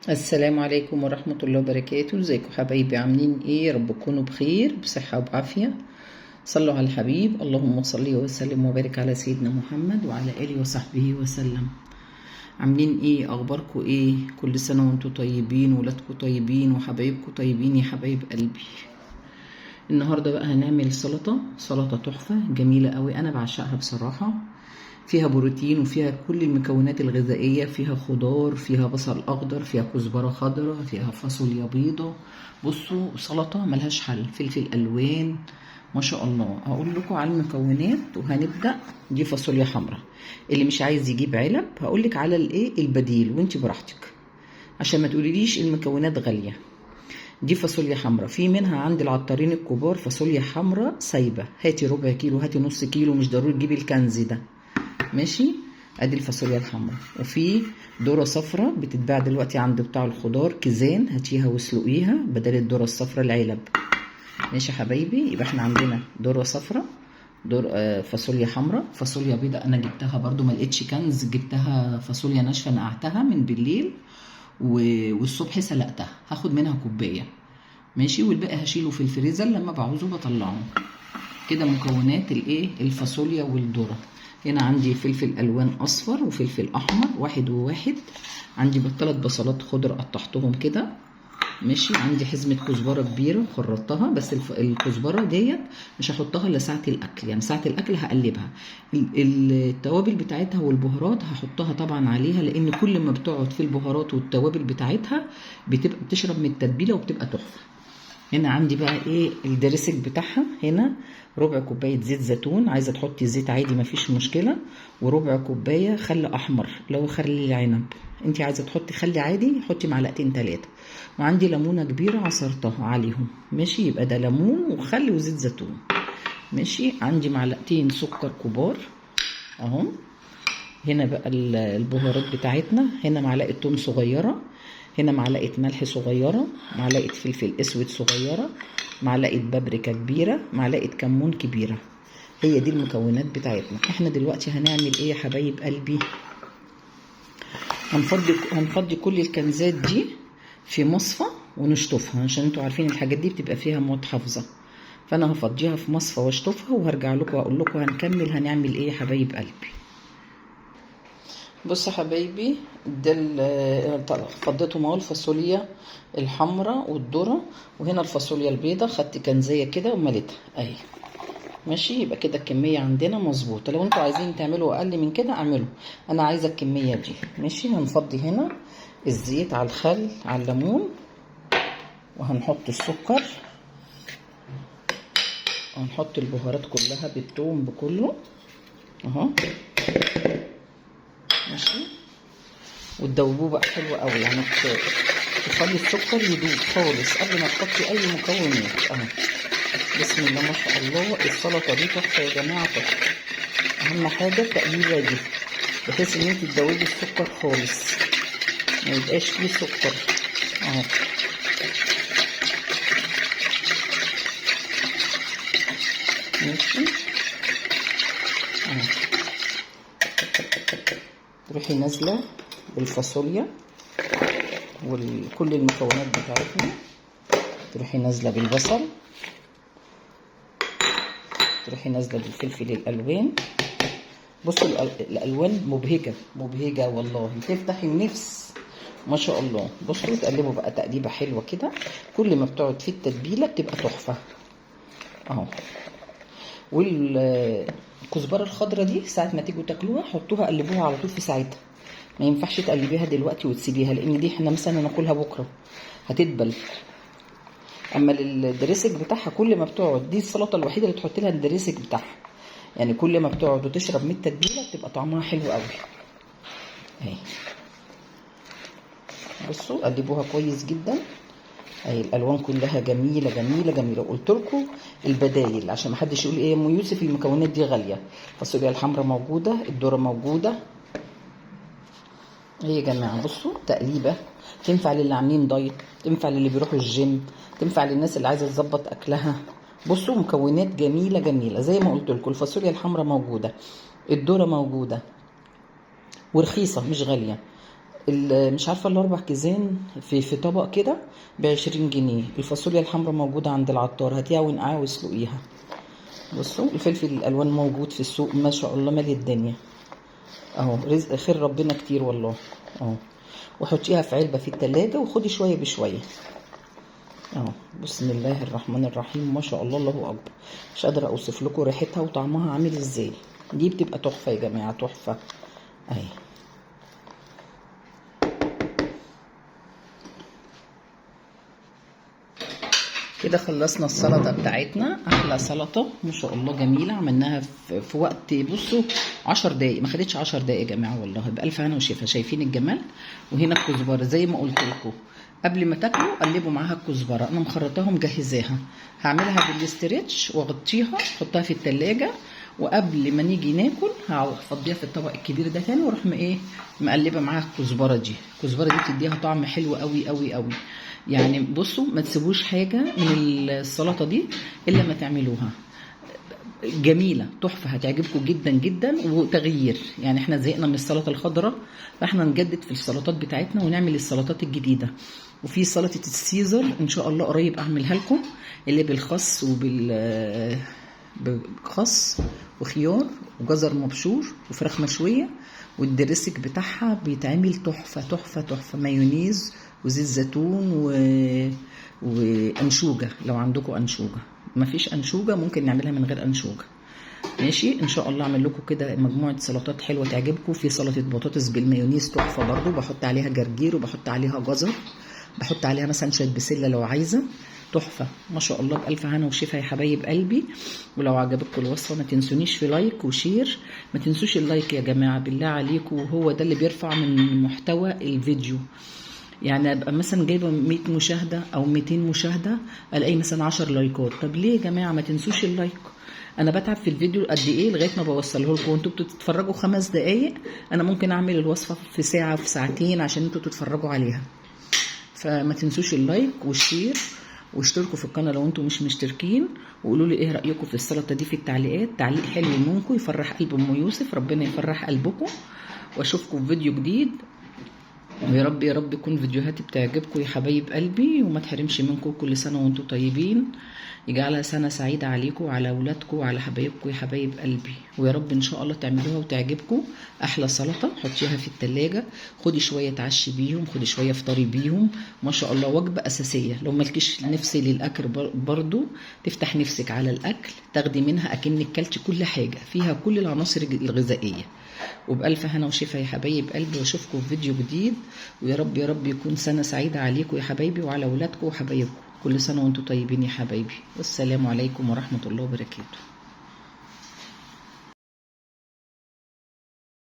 السلام عليكم ورحمة الله وبركاته. ازيكم حبايبي؟ عاملين ايه؟ يا رب تكونوا بخير بصحة وبعافية. صلوا على الحبيب. اللهم صل وسلم وبارك على سيدنا محمد وعلى آله وصحبه وسلم. عاملين ايه؟ اخباركم ايه؟ كل سنة وانتم طيبين، ولادكم طيبين، وحبايبكم طيبين يا حبايب قلبي. النهاردة بقى هنعمل سلطة تحفة جميلة قوي، انا بعشقها بصراحة. فيها بروتين وفيها كل المكونات الغذائية، فيها خضار، فيها بصل أخضر، فيها كزبرة خضراء، فيها فاصوليا بيضة. بصوا سلطة ملهاش حل، فلفل ألوان ما شاء الله. هقول لكم على المكونات وهنبدأ. دي فاصوليا حمراء، اللي مش عايز يجيب علب هقولك على الايه البديل وانت براحتك، عشان ما تقوليليش المكونات غالية. دي فاصوليا حمراء، في منها عند العطارين الكبار فاصوليا حمراء سايبة. هاتي ربع كيلو، هاتي نص كيلو، مش ضروري تجيبي الكنز ده، ماشي. ادي الفاصوليا الحمراء. وفي ذره صفراء بتتباع دلوقتي عند بتاع الخضار، كيزان، هاتيها واسلقيها بدل الذره الصفراء العلب. ماشي يا حبايبي، يبقى احنا عندنا ذره صفراء، فاصوليا حمراء، فاصوليا بيضاء انا جبتها برضو ما لقيتش كنز، جبتها فاصوليا ناشفه نقعتها من بالليل والصبح سلقتها، هاخد منها كوبايه، ماشي. والباقي هشيله في الفريزر، لما بعوزه بطلعه. كده مكونات الايه الفاصوليا والذره. هنا عندي فلفل الوان اصفر وفلفل احمر واحد وواحد. عندي 3 بصلات خضر قطعتهم كده، ماشي. عندي حزمه كزبره كبيره خرطتها، بس الكزبره ديت مش هحطها الا ساعه الاكل، يعني ساعه الاكل هقلبها. التوابل بتاعتها والبهارات هحطها طبعا عليها، لان كل ما بتقعد في البهارات والتوابل بتاعتها بتبقى بتشرب من التتبيله وبتبقى تحفه. هنا عندي بقى ايه الدريسنج بتاعها. هنا ربع كوبايه زيت زيتون، عايزه تحطي زيت عادي مفيش مشكله، وربع كوبايه خل احمر لو خل العنب. انت عايزه تحطي خل عادي حطي معلقتين 3. وعندي ليمونه كبيره عصرتها عليهم، ماشي. يبقى ده ليمون وخل وزيت زيتون، ماشي. عندي معلقتين سكر كبار اهو. هنا بقى البهارات بتاعتنا. هنا معلقه توم صغيره، هنا معلقه ملح صغيره، معلقه فلفل اسود صغيره، معلقه بابريكا كبيره، معلقه كمون كبيره. هي دي المكونات بتاعتنا. احنا دلوقتي هنعمل ايه يا حبايب قلبي؟ هنفضي كل الكنزات دي في مصفى ونشطفها، عشان انتوا عارفين الحاجات دي بتبقى فيها مواد حافظه. فانا هفضيها في مصفى واشطفها، وهرجع لكم واقول لكم هنكمل هنعمل ايه يا حبايب قلبي. بص يا حبايبي، ده فضيتهم اهو، الفاصوليا الحمراء والذره، وهنا الفاصوليا البيضاء. خدت كنزيه كده ومليتها اهي، ماشي. يبقى كده الكميه عندنا مظبوطه. لو انتوا عايزين تعملوا اقل من كده اعملوا، انا عايزه الكميه دي، ماشي. هنفضي هنا الزيت على الخل على الليمون، وهنحط السكر، وهنحط البهارات كلها بالثوم بكله اهو، ماشي. وتدوبوه بقى حلو قوي، يعني تخلي السكر يدوب خالص قبل ما تحطي اي مكونات اهو. بسم الله ما شاء الله، السلطه دي تحفه يا جماعه، تحفه. اهم حاجه التقليبه دي، بحيث ان انت تدوبي السكر خالص ما يبقاش فيه سكر اهو. ماشي اهو. تروحي نازله بالفاصوليا وكل المكونات بتاعتنا، تروحي نازله بالبصل، تروحي نازله بالفلفل الالوان. بصوا الالوان مبهجه مبهجه والله، تفتح النفس ما شاء الله. بصوا تقلبوا بقى تقليبه حلوه كده، كل ما بتقعد في التتبيله بتبقى تحفه اهو. والكزبره الخضراء دي ساعه ما تيجوا تاكلوها حطوها قلبوها على طول في ساعتها، ما ينفعش تقلبيها دلوقتي وتسيبيها، لان دي احنا مثلا ناكلها بكره هتدبل. اما الدريسك بتاعها كل ما بتقعد، دي السلطه الوحيده اللي تحط لها الدريسك بتاعها، يعني كل ما بتقعد وتشرب من التتبيله بتبقى طعمها حلو قوي اهي. بصوا قلبوها كويس جدا اهي. الالوان كلها جميله جميله جميله. قلت لكم البدايل عشان ما حدش يقول ايه يا ام يوسف المكونات دي غاليه. الفاصوليا الحمراء موجوده، الذره موجوده اهي يا جماعه. بصوا تقليبه تنفع للي عاملين دايت، تنفع للي بيروحوا الجيم، تنفع للناس اللي عايزه تظبط اكلها. بصوا مكونات جميله جميله زي ما قلت لكم. الفاصوليا الحمراء موجوده، الذره موجوده ورخيصه مش غاليه. مش عارفه الاربع كيزان في طبق كده ب20 جنيه. الفاصوليا الحمراء موجوده عند العطار، هاتيها ونقعها واسلقيها. بصوا الفلفل الالوان موجود في السوق ما شاء الله مالي الدنيا اهو، رزق خير ربنا كتير والله اهو. وحطيها في علبه في التلاجة وخدي شويه بشويه اهو. بسم الله الرحمن الرحيم، ما شاء الله، الله اكبر. مش قادره اوصف لكم ريحتها وطعمها عامل ازاي. دي بتبقى تحفه يا جماعه، تحفه اهي. كده خلصنا السلطه بتاعتنا، احلى سلطه ما شاء الله جميله. عملناها في وقت بصوا 10 دقايق، ما خدتش 10 دقايق يا جماعه والله. بألف هنا وشفا. شايفين الجمال؟ وهنا الكزبره زي ما قلت لكم، قبل ما تاكلوا قلبوا معاها الكزبره. انا مخرطاها مجهزاها، هعملها بالاسترتش واغطيها احطها في التلاجة، وقبل ما نيجي ناكل هفضيها في الطبق الكبير ده تاني واروح مقلبه معاها الكزبره دي. الكزبره دي بتديها طعم حلو قوي قوي قوي. يعني بصوا ما تسيبوش حاجه من السلطه دي الا ما تعملوها، جميله تحفه، هتعجبكم جدا جدا وتغيير. يعني احنا زهقنا من السلطه الخضراء، فاحنا نجدد في السلطات بتاعتنا ونعمل السلطات الجديده. وفي سلطه السيزر ان شاء الله قريب اعملها لكم، اللي بالخس بخس وخيار وجزر مبشور وفراخ مشويه، والدريسك بتاعها بيتعمل تحفه تحفه تحفه، مايونيز وزيت زيتون وانشوجه. لو عندكم انشوجه، ما فيش انشوجه ممكن نعملها من غير انشوجه. ماشي ان شاء الله اعمل لكم كده مجموعه سلطات حلوه تعجبكم. في سلطه بطاطس بالمايونيز تحفه برضو، بحط عليها جرجير وبحط عليها جزر، بحط عليها مثلا شويه بسله لو عايزه، تحفه ما شاء الله. بألف هنا وشفا يا حبايب قلبي. ولو عجبتكم الوصفه ما تنسونيش في لايك وشير. ما تنسوش اللايك يا جماعه بالله عليكم، وهو ده اللي بيرفع من محتوى الفيديو. يعني ابقى مثلا جايبه 100 مشاهده او 200 مشاهده، الاقي مثلا 10 لايكات. طب ليه يا جماعه ما تنسوش اللايك؟ انا بتعب في الفيديو قد ايه لغايه ما بوصله لكم، وانتوا بتتفرجوا 5 دقايق، انا ممكن اعمل الوصفه في ساعه في ساعتين عشان انتوا تتفرجوا عليها. فما تنسوش اللايك والشير، واشتركوا في القناه لو انتم مش مشتركين، وقولوا لي ايه رايكم في السلطه دي في التعليقات. تعليق حلو منكم يفرح قلب ام يوسف، ربنا يفرح قلبكم. واشوفكم في فيديو جديد، ويا رب يا رب يكون فيديوهاتي بتعجبكم يا حبايب قلبي، وما تحرمش منكم. كل سنه وانتم طيبين، يجعلها سنه سعيده عليكم وعلى اولادكم وعلى حبايبكم يا حبايب قلبي. ويا رب ان شاء الله تعملوها وتعجبكم. احلى سلطه، حطيها في التلاجة، خدي شويه تعشي بيهم، خدي شويه افطري بيهم، ما شاء الله وجبه اساسيه. لو مالكيش نفس للاكل برضو تفتح نفسك على الاكل، تاخدي منها اكنك كلتي كل حاجه، فيها كل العناصر الغذائيه. وبألف هنا وشفا يا حبايب قلبي، واشوفكم في فيديو جديد. ويا رب يا رب يكون سنة سعيدة عليكم يا حبايبي وعلى اولادكم وحبايبكم. كل سنة وانتم طيبين يا حبايبي، والسلام عليكم ورحمة الله وبركاته.